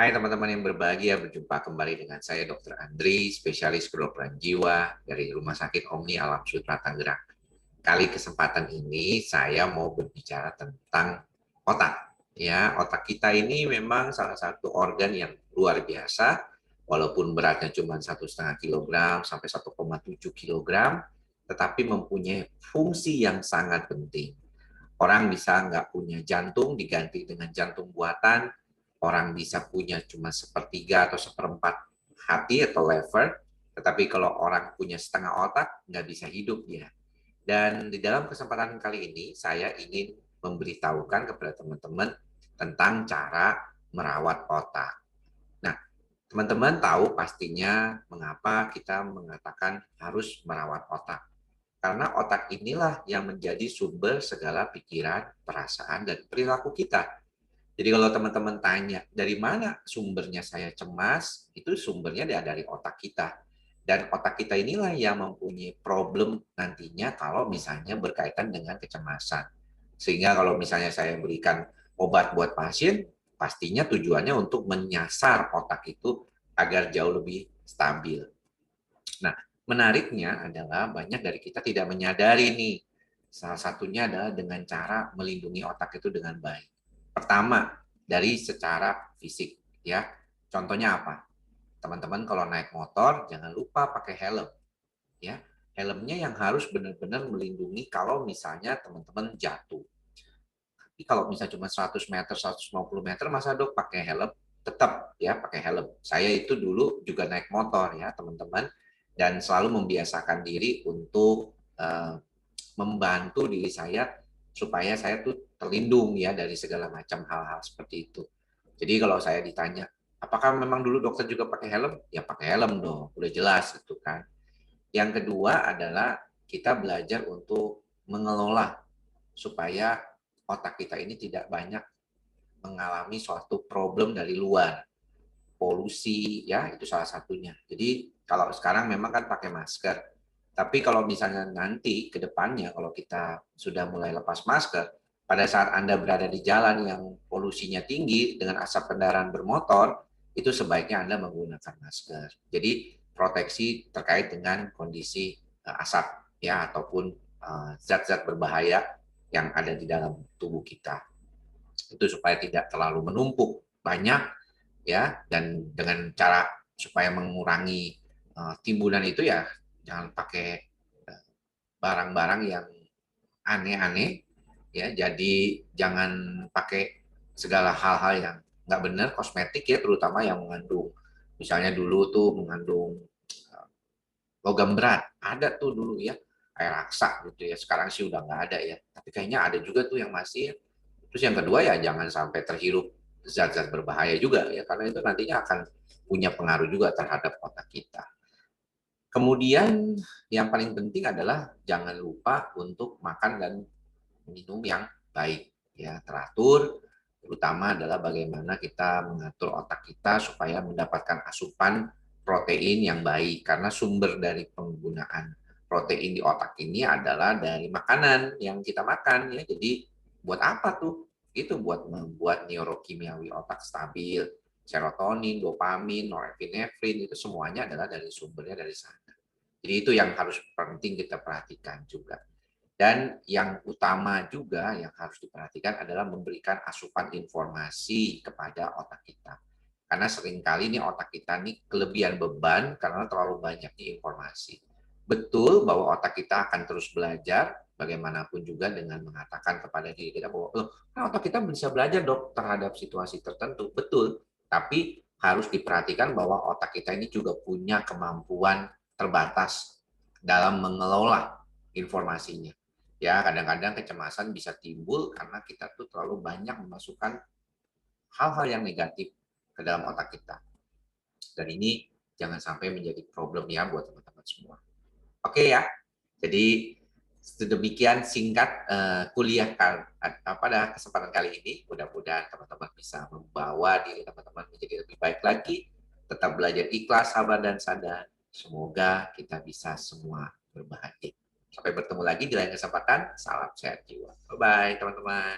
Hai teman-teman yang berbahagia, berjumpa kembali dengan saya Dr. Andri, spesialis kedokteran jiwa dari Rumah Sakit Omni Alam Sutra Tangerang. Kali kesempatan ini saya mau berbicara tentang otak. Ya, otak kita ini memang salah satu organ yang luar biasa, walaupun beratnya cuma 1,5 kilogram sampai 1,7 kilogram, tetapi mempunyai fungsi yang sangat penting. Orang bisa nggak punya jantung diganti dengan jantung buatan, orang bisa punya cuma sepertiga atau seperempat hati atau lever, tetapi kalau orang punya setengah otak nggak bisa hidup dia. Dan di dalam kesempatan kali ini saya ingin memberitahukan kepada teman-teman tentang cara merawat otak. Nah, teman-teman tahu pastinya mengapa kita mengatakan harus merawat otak. Karena otak inilah yang menjadi sumber segala pikiran, perasaan, dan perilaku kita. Jadi kalau teman-teman tanya, dari mana sumbernya saya cemas? Itu sumbernya dari otak kita. Dan otak kita inilah yang mempunyai problem nantinya kalau misalnya berkaitan dengan kecemasan. Sehingga kalau misalnya saya berikan obat buat pasien, pastinya tujuannya untuk menyasar otak itu agar jauh lebih stabil. Nah, menariknya adalah banyak dari kita tidak menyadari nih. Salah satunya adalah dengan cara melindungi otak itu dengan baik. Pertama, dari secara fisik, ya. Contohnya apa? Teman-teman kalau naik motor jangan lupa pakai helm, ya. Helmnya yang harus benar-benar melindungi kalau misalnya teman-teman jatuh. Tapi kalau misalnya cuma 100 meter, 150 meter, masa dok pakai helm? Tetap ya pakai helm. Saya itu dulu juga naik motor ya teman-teman, dan selalu membiasakan diri untuk membantu diri saya supaya saya tuh terlindung ya dari segala macam hal-hal seperti itu. Jadi kalau saya ditanya, apakah memang dulu dokter juga pakai helm? Ya pakai helm dong, udah jelas gitu kan. Yang kedua adalah kita belajar untuk mengelola supaya otak kita ini tidak banyak mengalami suatu problem dari luar. Polusi ya itu salah satunya. Jadi kalau sekarang memang kan pakai masker. Tapi kalau misalnya nanti ke depannya kalau kita sudah mulai lepas masker, pada saat Anda berada di jalan yang polusinya tinggi dengan asap kendaraan bermotor, itu sebaiknya Anda menggunakan masker. Jadi proteksi terkait dengan kondisi asap ya ataupun zat-zat berbahaya yang ada di dalam tubuh kita. Itu supaya tidak terlalu menumpuk banyak ya, dan dengan cara supaya mengurangi timbunan itu ya jangan pakai barang-barang yang aneh-aneh ya. Jadi jangan pakai segala hal-hal yang nggak benar, kosmetik ya terutama yang mengandung, misalnya dulu tuh mengandung logam berat, ada tuh dulu ya, air raksa gitu ya. Sekarang sih udah nggak ada ya, tapi kayaknya ada juga tuh yang masih. Terus yang kedua ya jangan sampai terhirup zat-zat berbahaya juga ya, karena itu nantinya akan punya pengaruh juga terhadap otak kita. Kemudian yang paling penting adalah jangan lupa untuk makan dan minum yang baik ya, teratur, terutama adalah bagaimana kita mengatur otak kita supaya mendapatkan asupan protein yang baik, karena sumber dari penggunaan protein di otak ini adalah dari makanan yang kita makan ya. Jadi buat apa tuh? Itu buat membuat neurokimiawi otak stabil, serotonin, dopamin, norepinefrin, itu semuanya adalah dari sumbernya dari sana. Jadi itu yang harus penting kita perhatikan juga. Dan yang utama juga yang harus diperhatikan adalah memberikan asupan informasi kepada otak kita. Karena seringkali nih otak kita nih kelebihan beban karena terlalu banyaknya informasi. Betul bahwa otak kita akan terus belajar, bagaimanapun juga dengan mengatakan kepada diri kita bahwa, loh, kan otak kita bisa belajar dok terhadap situasi tertentu. Betul, tapi harus diperhatikan bahwa otak kita ini juga punya kemampuan terbatas dalam mengelola informasinya. Ya, kadang-kadang kecemasan bisa timbul karena kita tuh terlalu banyak memasukkan hal-hal yang negatif ke dalam otak kita. Dan ini jangan sampai menjadi problem ya buat teman-teman semua. Oke ya, jadi sedemikian singkat kuliah pada kesempatan kali ini. Mudah-mudahan teman-teman bisa membawa diri teman-teman menjadi lebih baik lagi. Tetap belajar ikhlas, sabar, dan sadar. Semoga kita bisa semua berbahagia. Sampai bertemu lagi di lain kesempatan. Salam sehat jiwa. Bye-bye teman-teman.